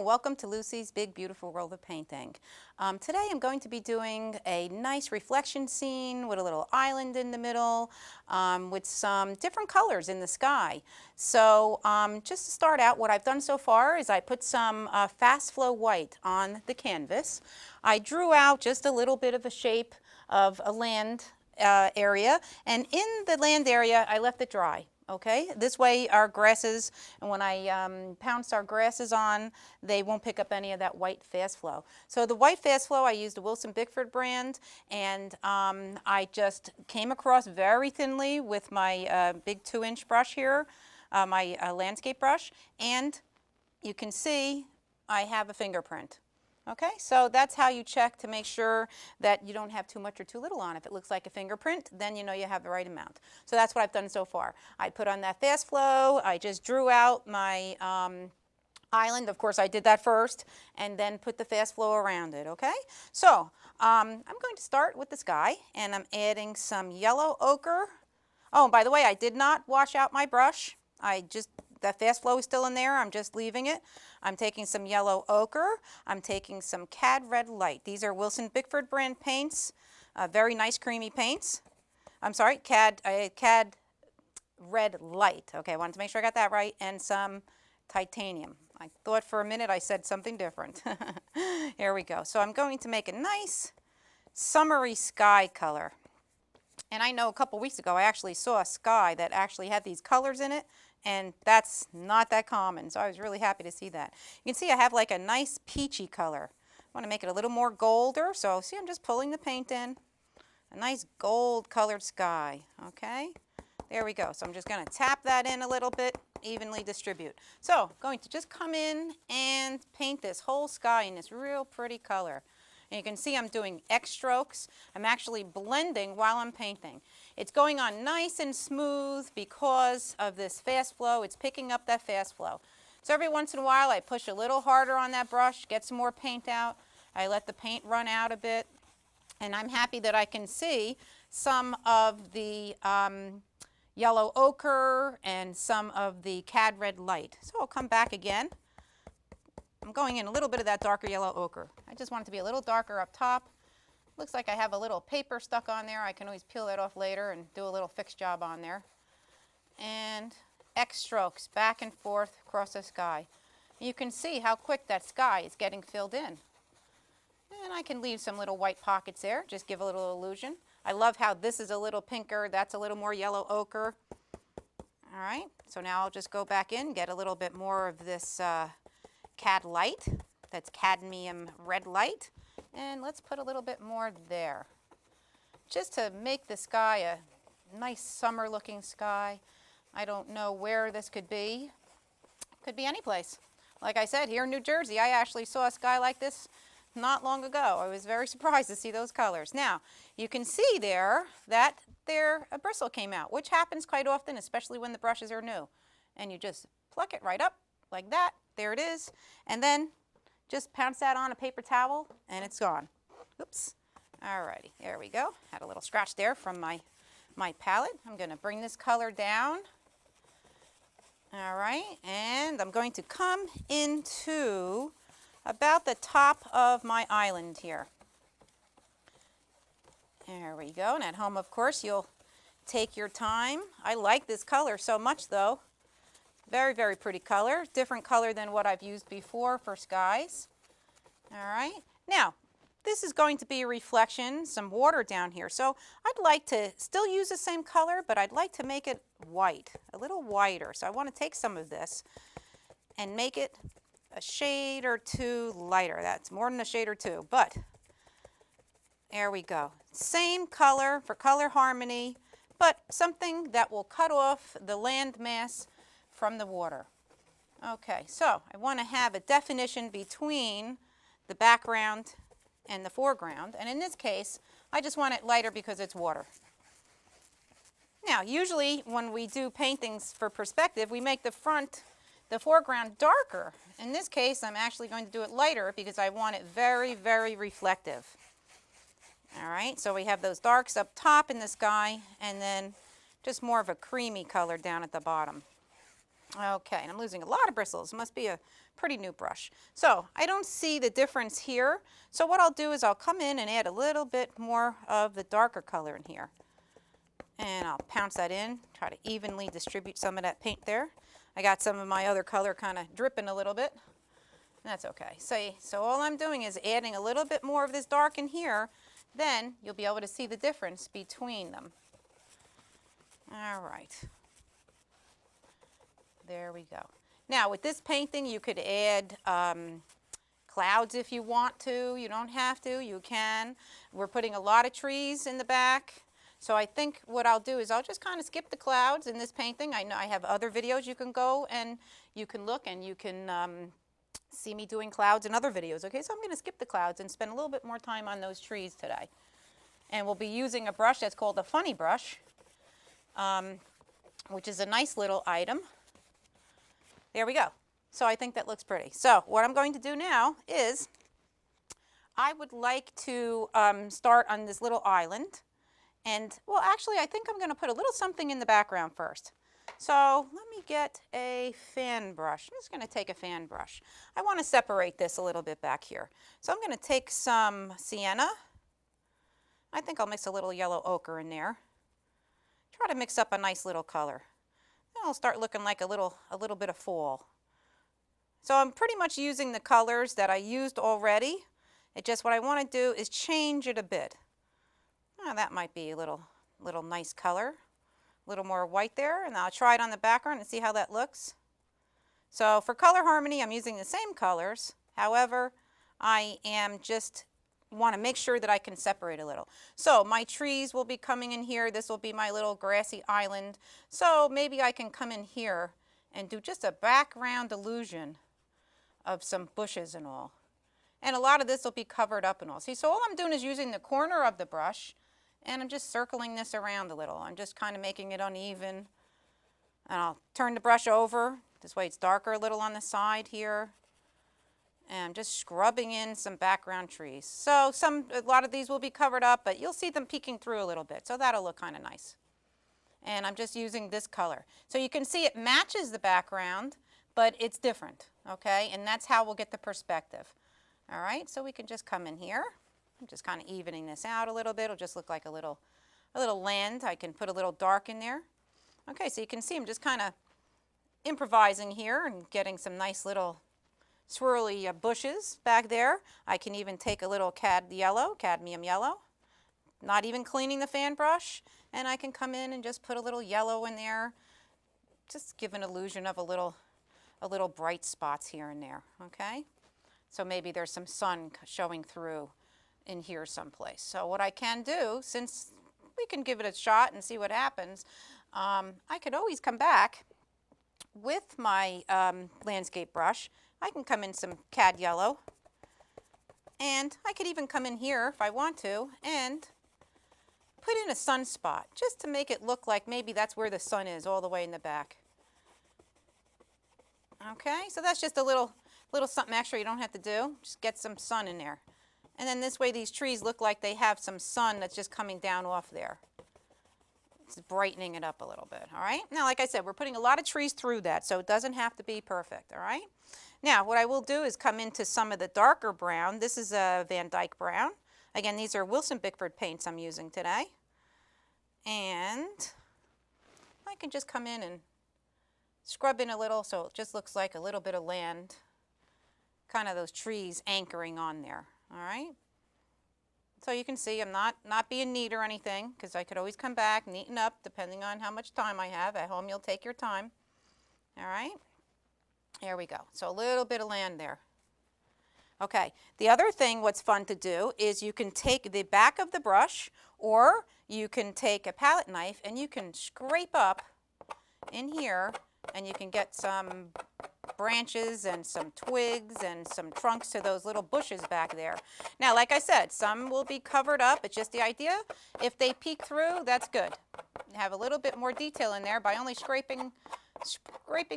welcome to Lucy's Big Beautiful World of Painting. Today I'm going to be doing a nice reflection scene with a little island in the middle with some different colors in the sky. So just to start out, what I've done so far is I put some fast flow white on the canvas. I drew out just a little bit of a shape of a land area, and in the land area I left it dry. Okay, this way our grasses, and when I pounce our grasses on, they won't pick up any of that white fast flow. So the white fast flow, I used a Wilson Bickford brand, and I just came across very thinly with my big 2-inch brush here, my landscape brush, and you can see I have a fingerprint. Okay, so that's how you check to make sure that you don't have too much or too little on. If it looks like a fingerprint, then you know you have the right amount. So that's what I've done so far. I put on that fast flow, I just drew out my island. Of course I did that first, and then put the fast flow around it, okay? So I'm going to start with the sky, and I'm adding some yellow ochre. Oh, and by the way, I did not wash out my brush. That fast flow is still in there, I'm just leaving it. I'm taking some yellow ochre, I'm taking some Cad Red Light. These are Wilson Bickford brand paints, very nice creamy paints. I'm sorry, Cad Red Light. Okay, I wanted to make sure I got that right, and some titanium. I thought for a minute I said something different. Here we go. So I'm going to make a nice summery sky color. And I know a couple weeks ago I actually saw a sky that actually had these colors in it, and that's not that common, so I was really happy to see that. You can see I have like a nice peachy color. I want to make it a little more golder, so see, I'm just pulling the paint in. A nice gold colored sky, okay? There we go. So I'm just going to tap that in a little bit, evenly distribute. So I'm going to just come in and paint this whole sky in this real pretty color. And you can see I'm doing X strokes. I'm actually blending while I'm painting. It's going on nice and smooth because of this fast flow. It's picking up that fast flow. So every once in a while I push a little harder on that brush, get some more paint out. I let the paint run out a bit. And I'm happy that I can see some of the yellow ochre and some of the Cad Red Light. So I'll come back again. I'm going in a little bit of that darker yellow ochre. I just want it to be a little darker up top. Looks like I have a little paper stuck on there. I can always peel that off later and do a little fix job on there. And X strokes back and forth across the sky. You can see how quick that sky is getting filled in. And I can leave some little white pockets there, just give a little illusion. I love how this is a little pinker, that's a little more yellow ochre. All right, so now I'll just go back in, get a little bit more of this Cad Light, that's cadmium red light, and let's put a little bit more there, just to make the sky a nice summer looking sky. I don't know where this could be any place. Like I said, here in New Jersey I actually saw a sky like this not long ago. I was very surprised to see those colors. Now you can see there that a bristle came out, which happens quite often, especially when the brushes are new, and you just pluck it right up like that. There it is, and then just pounce that on a paper towel and it's gone. Oops. Alrighty, there we go. Had a little scratch there from my palette. I'm going to bring this color down. All right, and I'm going to come into about the top of my island here. There we go. And at home, of course, you'll take your time. I like this color so much, though. Very, very pretty color. Different color than what I've used before for skies. All right. Now, this is going to be a reflection, some water down here. So I'd like to still use the same color, but I'd like to make it white, a little whiter. So I want to take some of this and make it a shade or two lighter. That's more than a shade or two, but there we go. Same color for color harmony, but something that will cut off the land mass from the water. Okay, so I want to have a definition between the background and the foreground, and in this case I just want it lighter because it's water. Now usually when we do paintings for perspective, we make the foreground darker. In this case I'm actually going to do it lighter because I want it very, very reflective. All right, so we have those darks up top in the sky and then just more of a creamy color down at the bottom. Okay, and I'm losing a lot of bristles. It must be a pretty new brush. So I don't see the difference here. So what I'll do is I'll come in and add a little bit more of the darker color in here. And I'll pounce that in, try to evenly distribute some of that paint there. I got some of my other color kind of dripping a little bit. That's okay. So all I'm doing is adding a little bit more of this dark in here, then you'll be able to see the difference between them. All right. There we go. Now with this painting you could add clouds if you want to. You don't have to, you can. We're putting a lot of trees in the back. So I think what I'll do is I'll just kind of skip the clouds in this painting. I know I have other videos you can go and you can look and you can see me doing clouds in other videos. Okay, so I'm going to skip the clouds and spend a little bit more time on those trees today. And we'll be using a brush that's called a funny brush, which is a nice little item. There we go. So I think that looks pretty. So what I'm going to do now is I would like to start on this little island. And, well, actually, I think I'm going to put a little something in the background first. So let me get a fan brush. I'm just going to take a fan brush. I want to separate this a little bit back here. So I'm going to take some sienna. I think I'll mix a little yellow ochre in there. Try to mix up a nice little color. Then I'll start looking like a little bit of fall. So I'm pretty much using the colors that I used already. It just what I want to do is change it a bit. Oh, that might be a little nice color. A little more white there, and I'll try it on the background and see how that looks. So for color harmony, I'm using the same colors. However, I am just want to make sure that I can separate a little. So my trees will be coming in here. This will be my little grassy island. So maybe I can come in here and do just a background illusion of some bushes and all. And a lot of this will be covered up and all. See, so all I'm doing is using the corner of the brush, and I'm just circling this around a little. I'm just kind of making it uneven. And I'll turn the brush over. This way it's darker a little on the side here. And I'm just scrubbing in some background trees. So a lot of these will be covered up, but you'll see them peeking through a little bit. So that'll look kind of nice. And I'm just using this color. So you can see it matches the background, but it's different, okay? And that's how we'll get the perspective. All right, so we can just come in here. I'm just kind of evening this out a little bit. It'll just look like a little land. I can put a little dark in there. Okay, so you can see I'm just kind of improvising here and getting some nice little swirly bushes back there. I can even take a little cadmium yellow, not even cleaning the fan brush, and I can come in and just put a little yellow in there. Just give an illusion of a little bright spots here and there, okay? So maybe there's some sun showing through in here someplace. So what I can do, since we can give it a shot and see what happens, I could always come back with my landscape brush. I can come in some cad yellow, and I could even come in here if I want to and put in a sunspot just to make it look like maybe that's where the sun is all the way in the back. Okay, so that's just a little something extra you don't have to do. Just get some sun in there. And then this way these trees look like they have some sun that's just coming down off there. It's brightening it up a little bit, all right? Now, like I said, we're putting a lot of trees through that, so it doesn't have to be perfect, all right? Now, what I will do is come into some of the darker brown. This is a Van Dyke brown. Again, these are Wilson Bickford paints I'm using today. And I can just come in and scrub in a little so it just looks like a little bit of land, kind of those trees anchoring on there, all right? So you can see I'm not being neat or anything, because I could always come back, neaten up, depending on how much time I have. At home, you'll take your time, all right? There we go. So a little bit of land there. Okay, the other thing what's fun to do is you can take the back of the brush, or you can take a palette knife and you can scrape up in here, and you can get some branches and some twigs and some trunks to those little bushes back there. Now, like I said, some will be covered up. It's just the idea. If they peek through, that's good. Have a little bit more detail in there by only scraping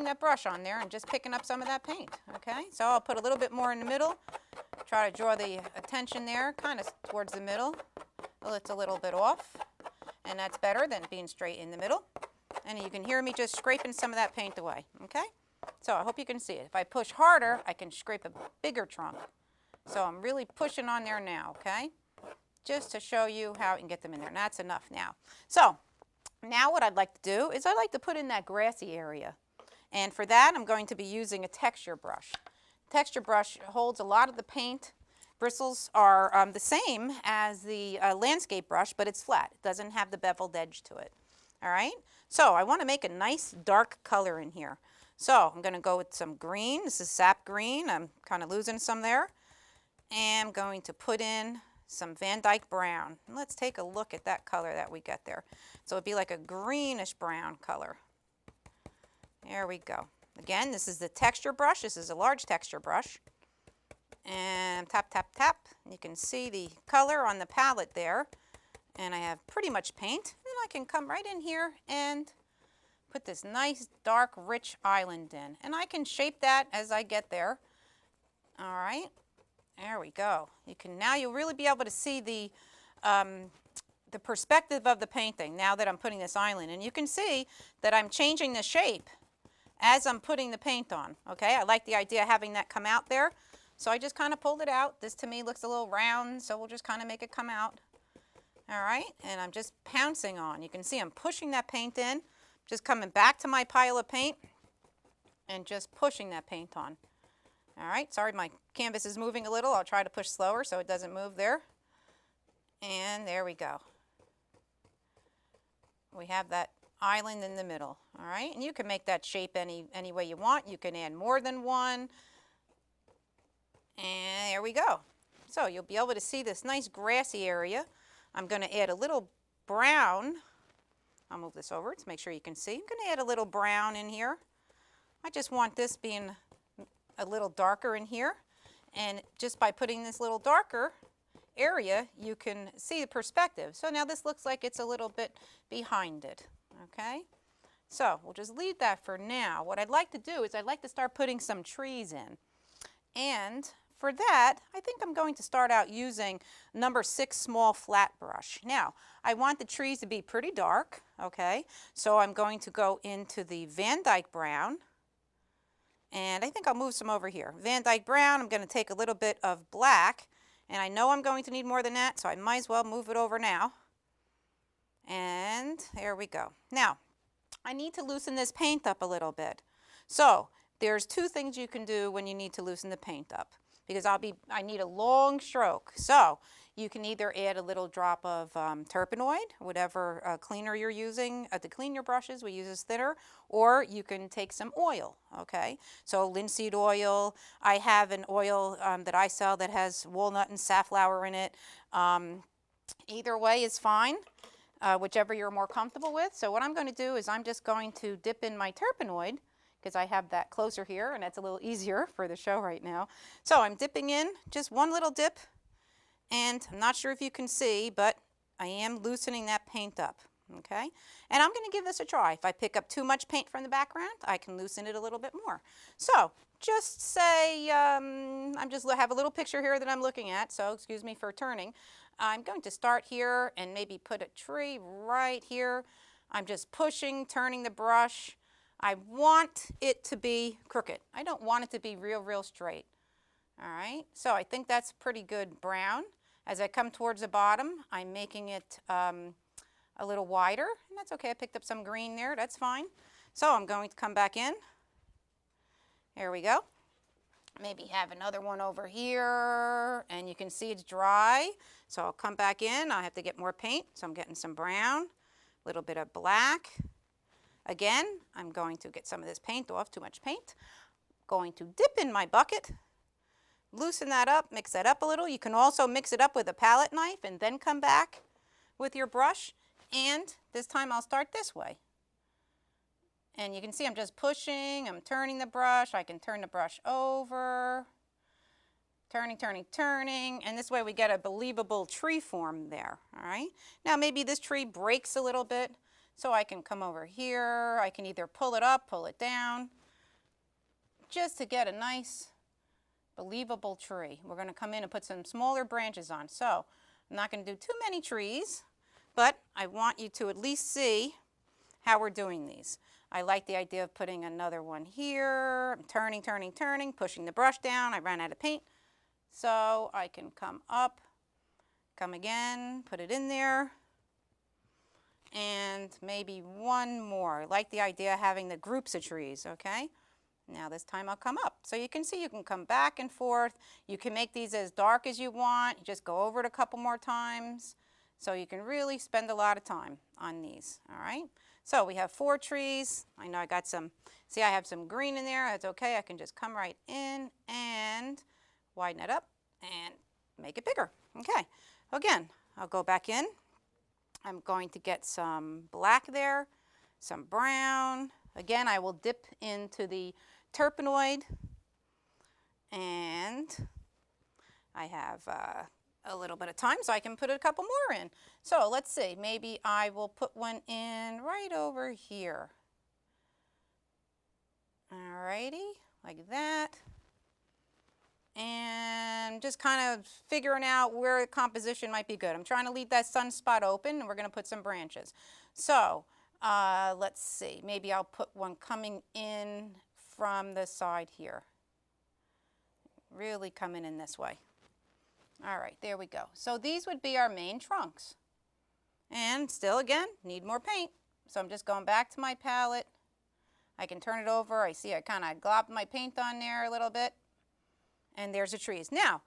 that brush on there and just picking up some of that paint, okay? So I'll put a little bit more in the middle, try to draw the attention there, kind of towards the middle. Well, it's a little bit off, and that's better than being straight in the middle. And you can hear me just scraping some of that paint away, okay? So I hope you can see it. If I push harder, I can scrape a bigger trunk. So I'm really pushing on there now, okay? Just to show you how I can get them in there. And that's enough now. So now what I'd like to do is I'd like to put in that grassy area. And for that, I'm going to be using a texture brush. Texture brush holds a lot of the paint. Bristles are the same as the landscape brush, but it's flat. It doesn't have the beveled edge to it. All right? So I want to make a nice dark color in here. So I'm going to go with some green. This is sap green. I'm kind of losing some there. And I'm going to put in some Van Dyke brown. And let's take a look at that color that we get there. So it'd be like a greenish brown color. There we go. Again, this is the texture brush. This is a large texture brush. And tap, tap, tap. You can see the color on the palette there. And I have pretty much paint. And I can come right in here and put this nice, dark, rich island in. And I can shape that as I get there. All right. There we go. Now you'll really be able to see the perspective of the painting now that I'm putting this island. And you can see that I'm changing the shape as I'm putting the paint on. Okay, I like the idea of having that come out there. So I just kind of pulled it out. This to me looks a little round, so we'll just kind of make it come out. All right, and I'm just pouncing on. You can see I'm pushing that paint in, just coming back to my pile of paint and just pushing that paint on. All right, sorry my canvas is moving a little. I'll try to push slower so it doesn't move there. And there we go. We have that island in the middle, all right? And you can make that shape any way you want. You can add more than one. And there we go. So you'll be able to see this nice grassy area. I'm going to add a little brown. I'll move this over to make sure you can see. I'm going to add a little brown in here. I just want this being a little darker in here. And just by putting this little darker area, you can see the perspective. So now this looks like it's a little bit behind it, okay? So we'll just leave that for now. What I'd like to do is I'd like to start putting some trees in. And for that, I think I'm going to start out using number 6 small flat brush. Now, I want the trees to be pretty dark, okay? So I'm going to go into the Van Dyke brown. And I think I'll move some over here. Van Dyke brown, I'm going to take a little bit of black. And I know I'm going to need more than that, so I might as well move it over now. And there we go. Now, I need to loosen this paint up a little bit. So there's 2 things you can do when you need to loosen the paint up, because I need a long stroke. So you can either add a little drop of turpenoid, whatever cleaner you're using to clean your brushes. We use this thinner, or you can take some oil, okay? So linseed oil. I have an oil that I sell that has walnut and safflower in it. Either way is fine, whichever you're more comfortable with. So what I'm going to do is I'm just going to dip in my turpenoid, because I have that closer here, and that's a little easier for the show right now. So I'm dipping in, just one little dip, and I'm not sure if you can see, but I am loosening that paint up, okay? And I'm going to give this a try. If I pick up too much paint from the background, I can loosen it a little bit more. So just say, I'm just have a little picture here that I'm looking at, so excuse me for turning. I'm going to start here and maybe put a tree right here. I'm just pushing, turning the brush. I want it to be crooked. I don't want it to be real straight. All right, so I think that's pretty good brown. As I come towards the bottom, I'm making it a little wider, and that's okay. I picked up some green there, that's fine. So I'm going to come back in. There we go. Maybe have another one over here, and you can see it's dry. So I'll come back in. I have to get more paint, so I'm getting some brown, a little bit of black. Again, I'm going to get some of this paint off, too much paint. Going to dip in my bucket, loosen that up, mix that up a little. You can also mix it up with a palette knife and then come back with your brush. And this time I'll start this way. And you can see I'm just pushing, I'm turning the brush. I can turn the brush over, turning, and this way we get a believable tree form there, all right? Now maybe this tree breaks a little bit, so I can come over here. I can either pull it up, pull it down, just to get a nice, believable tree. We're going to come in and put some smaller branches on. So I'm not going to do too many trees, but I want you to at least see how we're doing these. I like the idea of putting another one here. I'm turning, turning, turning, pushing the brush down. I ran out of paint. So I can come up, come again, put it in there. And maybe one more. I like the idea of having the groups of trees, okay? Now this time I'll come up. So you can see you can come back and forth. You can make these as dark as you want. You just go over it a couple more times. So you can really spend a lot of time on these, all right? So we have 4 trees. I know I got some, see I have some green in there. That's okay. I can just come right in and widen it up and make it bigger. Okay, again, I'll go back in. I'm going to get some black there, some brown. Again, I will dip into the terpenoid, and I have a little bit of time, so I can put a couple more in. So let's see, maybe I will put one in right over here. Alrighty, like that. And just kind of figuring out where the composition might be good. I'm trying to leave that sunspot open, and we're going to put some branches. So let's see, maybe I'll put one coming in from the side here. Really coming in this way. All right, there we go. So these would be our main trunks. And still, again, need more paint. So I'm just going back to my palette. I can turn it over. I see I kind of globbed my paint on there a little bit. And there's the trees. Now,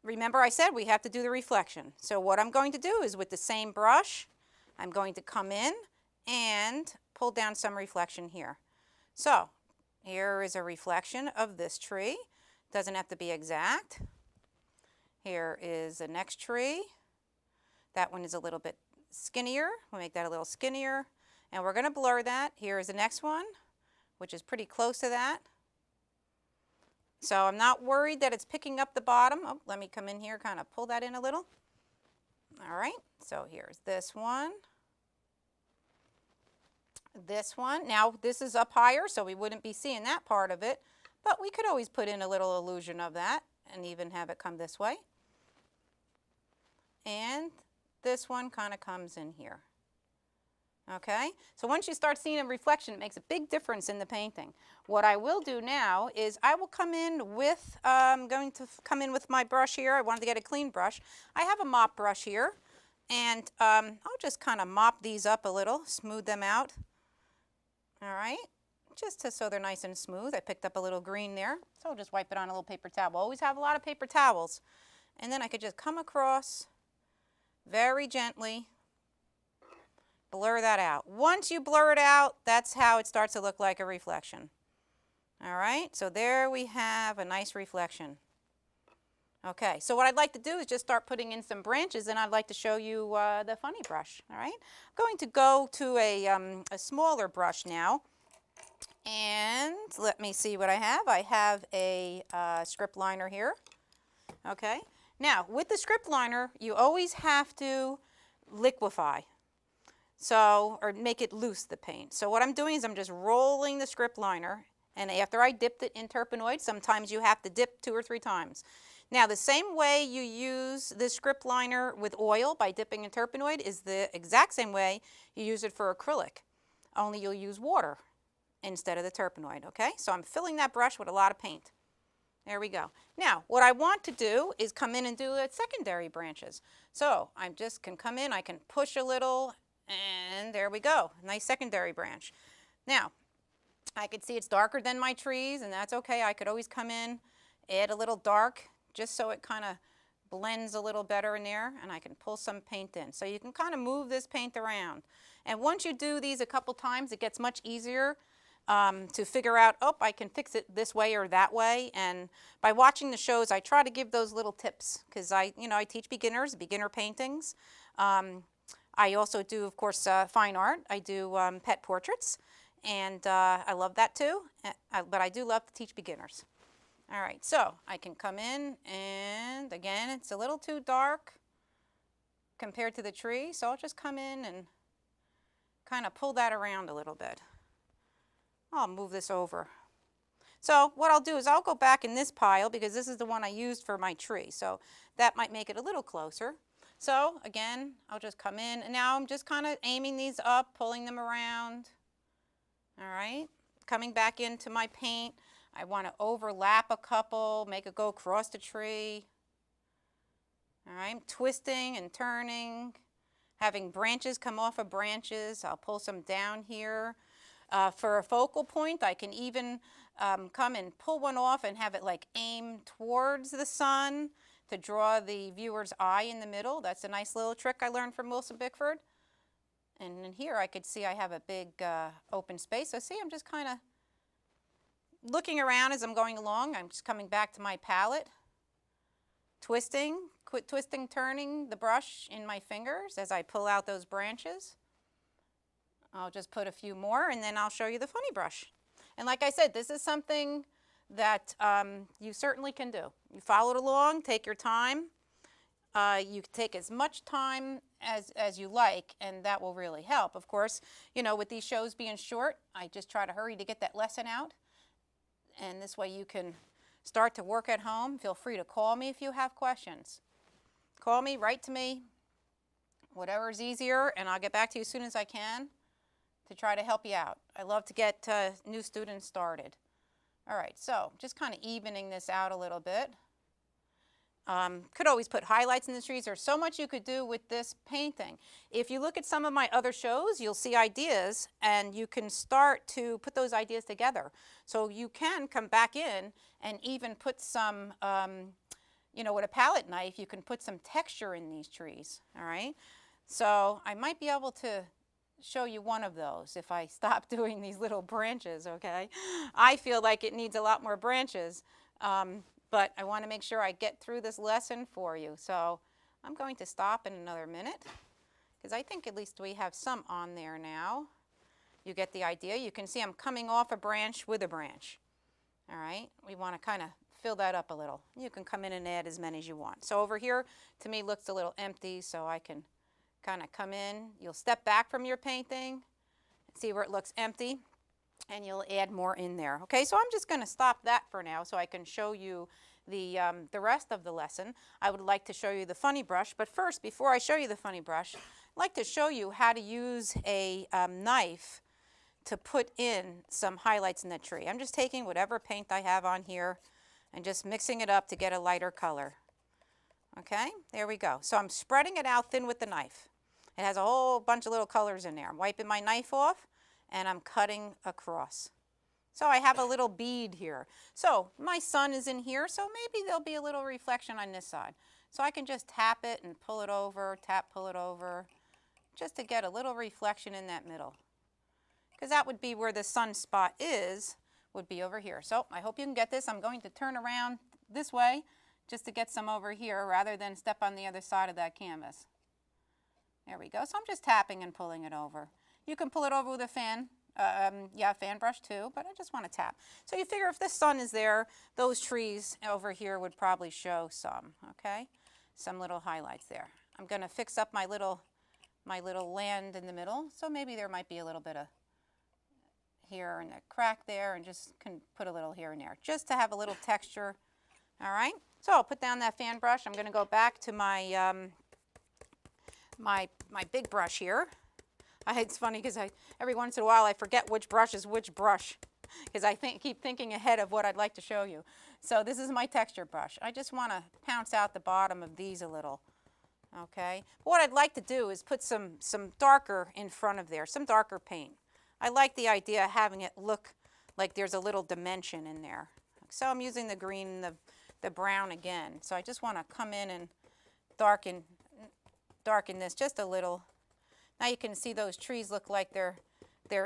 remember I said we have to do the reflection. So what I'm going to do is with the same brush, I'm going to come in and pull down some reflection here. So here is a reflection of this tree. Doesn't have to be exact. Here is the next tree. That one is a little bit skinnier. We'll make that a little skinnier. And we're going to blur that. Here is the next one, which is pretty close to that. So I'm not worried that it's picking up the bottom. Oh, let me come in here, kind of pull that in a little. All right, so here's this one. This one. Now this is up higher, so we wouldn't be seeing that part of it, but we could always put in a little illusion of that and even have it come this way. And this one kind of comes in here. Okay, so once you start seeing a reflection, it makes a big difference in the painting. What I will do now is I will come in with, I'm going to come in with my brush here. I wanted to get a clean brush. I have a mop brush here, and I'll just kind of mop these up a little, smooth them out. All right, just so they're nice and smooth. I picked up a little green there, so I'll just wipe it on a little paper towel. Always have a lot of paper towels. And then I could just come across very gently. Blur that out. Once you blur it out, that's how it starts to look like a reflection. All right, so there we have a nice reflection. Okay, so what I'd like to do is just start putting in some branches, and I'd like to show you the funny brush. All right, I'm going to go to a smaller brush now, and let me see what I have. I have a script liner here. Okay, now with the script liner, you always have to liquefy. So, or make it loose, the paint. So what I'm doing is I'm just rolling the script liner, and after I dipped it in terpenoid, sometimes you have to dip 2 or 3 times. Now the same way you use the script liner with oil by dipping in terpenoid is the exact same way you use it for acrylic, only you'll use water instead of the terpenoid, okay? So I'm filling that brush with a lot of paint. There we go. Now, what I want to do is come in and do secondary branches. So I just can come in, I can push a little, and there we go, nice secondary branch. Now, I could see it's darker than my trees, and that's okay. I could always come in, add a little dark, just so it kind of blends a little better in there, and I can pull some paint in. So you can kind of move this paint around. And once you do these a couple times, it gets much easier to figure out, oh, I can fix it this way or that way. And by watching the shows, I try to give those little tips, because I teach beginners, beginner paintings. I also do, of course, fine art. I do pet portraits, and I love that too, but I do love to teach beginners. All right, so I can come in, and again, it's a little too dark compared to the tree, so I'll just come in and kind of pull that around a little bit. I'll move this over. So what I'll do is I'll go back in this pile, because this is the one I used for my tree, so that might make it a little closer. So again, I'll just come in, and now I'm just kind of aiming these up, pulling them around. All right, coming back into my paint. I want to overlap a couple, make it go across the tree. All right, twisting and turning, having branches come off of branches. I'll pull some down here. For a focal point, I can even come and pull one off and have it like aim towards the sun to draw the viewer's eye in the middle. That's a nice little trick I learned from Wilson Bickford. And in here I could see I have a big open space. So see, I'm just kind of looking around as I'm going along. I'm just coming back to my palette, twisting, turning the brush in my fingers as I pull out those branches. I'll just put a few more, and then I'll show you the funny brush. And like I said, this is something that you certainly can do. You follow it along, take your time. You can take as much time as you like, and that will really help. Of course, you know, with these shows being short, I just try to hurry to get that lesson out. And this way you can start to work at home. Feel free to call me if you have questions. Call me, write to me, whatever is easier, and I'll get back to you as soon as I can to try to help you out. I love to get new students started. All right, so just kind of evening this out a little bit. Could always put highlights in the trees. There's so much you could do with this painting. If you look at some of my other shows, you'll see ideas, and you can start to put those ideas together. So you can come back in and even put some, you know, with a palette knife, you can put some texture in these trees, all right? So I might be able to show you one of those if I stop doing these little branches, okay? I feel like it needs a lot more branches. But I want to make sure I get through this lesson for you. So I'm going to stop in another minute because I think at least we have some on there now. You get the idea. You can see I'm coming off a branch with a branch. All right, we want to kind of fill that up a little. You can come in and add as many as you want. So over here, to me, looks a little empty, so I can kind of come in. You'll step back from your painting, see where it looks empty, and you'll add more in there. Okay, so I'm just going to stop that for now so I can show you the rest of the lesson. I would like to show you the funny brush, but first, before I show you the funny brush, I'd like to show you how to use a knife to put in some highlights in the tree. I'm just taking whatever paint I have on here and just mixing it up to get a lighter color. Okay, there we go. So I'm spreading it out thin with the knife. It has a whole bunch of little colors in there. I'm wiping my knife off, and I'm cutting across. So I have a little bead here. So my sun is in here, so maybe there'll be a little reflection on this side. So I can just tap it and pull it over, tap, pull it over, just to get a little reflection in that middle. Because that would be where the sun spot is, would be over here. So I hope you can get this. I'm going to turn around this way just to get some over here rather than step on the other side of that canvas. There we go. So I'm just tapping and pulling it over. You can pull it over with a fan, fan brush too, but I just want to tap. So you figure if the sun is there, those trees over here would probably show some, okay? Some little highlights there. I'm going to fix up my little land in the middle, so maybe there might be a little bit of here and a crack there, and just can put a little here and there, just to have a little texture, all right? So I'll put down that fan brush. I'm going to go back to my, my big brush here. It's funny because every once in a while I forget which brush is which brush because I keep thinking ahead of what I'd like to show you. So this is my texture brush. I just want to pounce out the bottom of these a little. Okay. What I'd like to do is put some darker in front of there, some darker paint. I like the idea of having it look like there's a little dimension in there. So I'm using the green and the brown again. So I just want to come in and darken this just a little. Now you can see those trees look like they're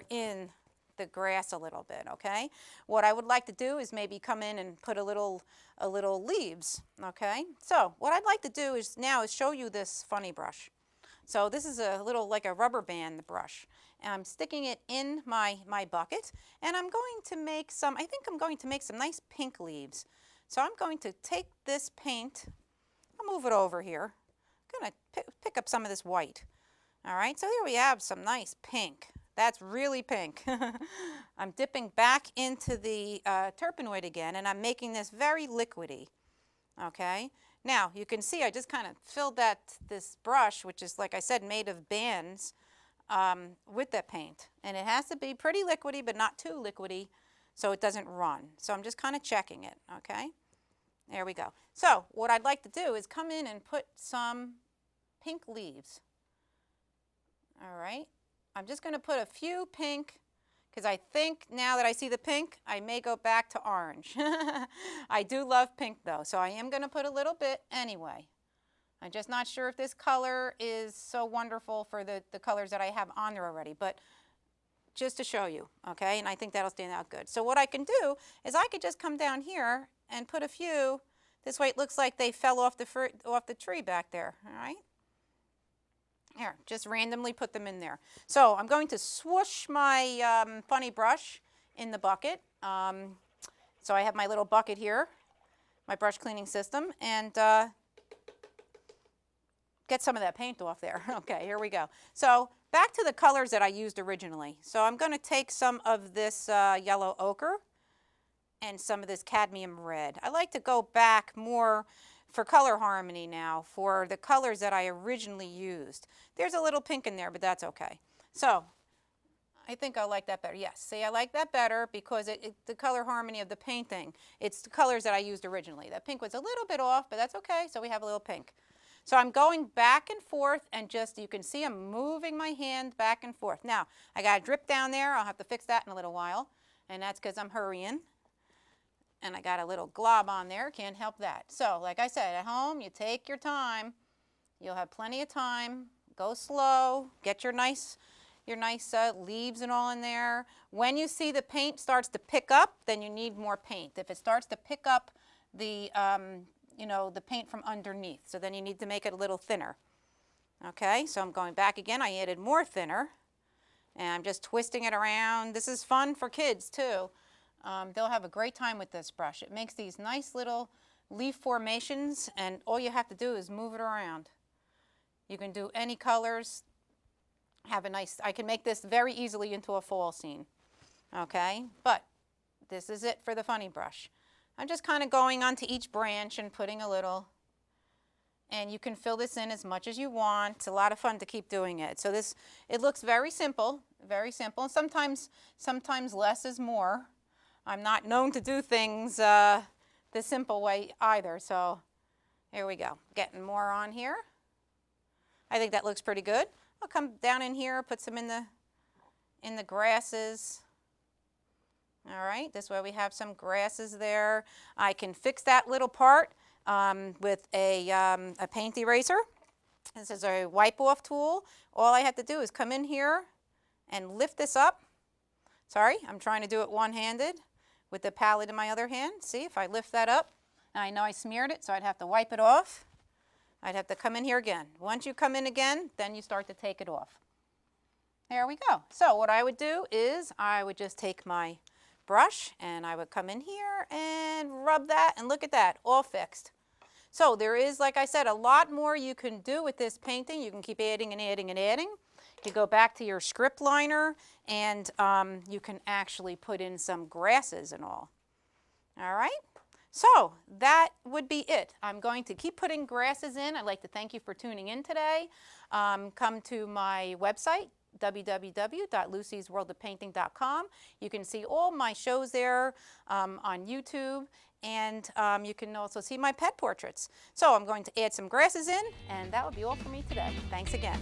in the grass a little bit, okay? What I would like to do is maybe come in and put a little leaves, okay? So what I'd like to do is show you this funny brush. So this is a little like a rubber band brush. And I'm sticking it in my bucket, and I'm going to make some, I think I'm going to make some nice pink leaves. So I'm going to take this paint, I'll move it over here. I'm going to pick up some of this white. All right, so here we have some nice pink. That's really pink. I'm dipping back into the turpenoid again, and I'm making this very liquidy. Okay, now you can see I just kind of filled this brush, which is, like I said, made of bands, with that paint. And it has to be pretty liquidy, but not too liquidy, so it doesn't run. So I'm just kind of checking it, okay? There we go. So what I'd like to do is come in and put some pink leaves. All right, I'm just going to put a few pink, because I think now that I see the pink, I may go back to orange. I do love pink though, so I am going to put a little bit anyway. I'm just not sure if this color is so wonderful for the colors that I have on there already, but just to show you, okay? And I think that'll stand out good. So what I can do is I could just come down here and put a few. This way it looks like they fell off the tree back there, all right? Here, just randomly put them in there. So I'm going to swoosh my funny brush in the bucket. So I have my little bucket here, my brush cleaning system, and get some of that paint off there. Okay, here we go. So back to the colors that I used originally. So I'm going to take some of this yellow ochre and some of this cadmium red. I like to go back more for color harmony now, for the colors that I originally used. There's a little pink in there, but that's okay. So I think I like that better. Yes, see, I like that better because the color harmony of the painting, it's the colors that I used originally. That pink was a little bit off, but that's okay, so we have a little pink. So I'm going back and forth, and just, you can see I'm moving my hand back and forth. Now, I got a drip down there. I'll have to fix that in a little while, and that's because I'm hurrying. And I got a little glob on there, can't help that. So, like I said, at home, you take your time. You'll have plenty of time. Go slow, get your nice leaves and all in there. When you see the paint starts to pick up, then you need more paint. If it starts to pick up the, the paint from underneath, so then you need to make it a little thinner. Okay, so I'm going back again. I added more thinner, and I'm just twisting it around. This is fun for kids too. They'll have a great time with this brush. It makes these nice little leaf formations, and all you have to do is move it around. You can do any colors. I can make this very easily into a fall scene. Okay, but this is it for the funny brush. I'm just kind of going onto each branch and putting a little, and you can fill this in as much as you want. It's a lot of fun to keep doing it. So it looks very simple, and sometimes less is more. I'm not known to do things the simple way either, so here we go. Getting more on here. I think that looks pretty good. I'll come down in here, put some in the grasses. All right, this way we have some grasses there. I can fix that little part with a paint eraser. This is a wipe off tool. All I have to do is come in here and lift this up. Sorry, I'm trying to do it one-handed with the palette in my other hand. See, if I lift that up, now I know I smeared it, so I'd have to wipe it off. I'd have to come in here again. Once you come in again, then you start to take it off. There we go. So what I would do is I would just take my brush and I would come in here and rub that, and look at that, all fixed. So there is, like I said, a lot more you can do with this painting. You can keep adding and adding and adding. You go back to your script liner, and you can actually put in some grasses and all. All right, so that would be it. I'm going to keep putting grasses in. I'd like to thank you for tuning in today. Come to my website, www.lucy'sworldofpainting.com. You can see all my shows there on YouTube, and you can also see my pet portraits. So I'm going to add some grasses in, and that would be all for me today. Thanks again.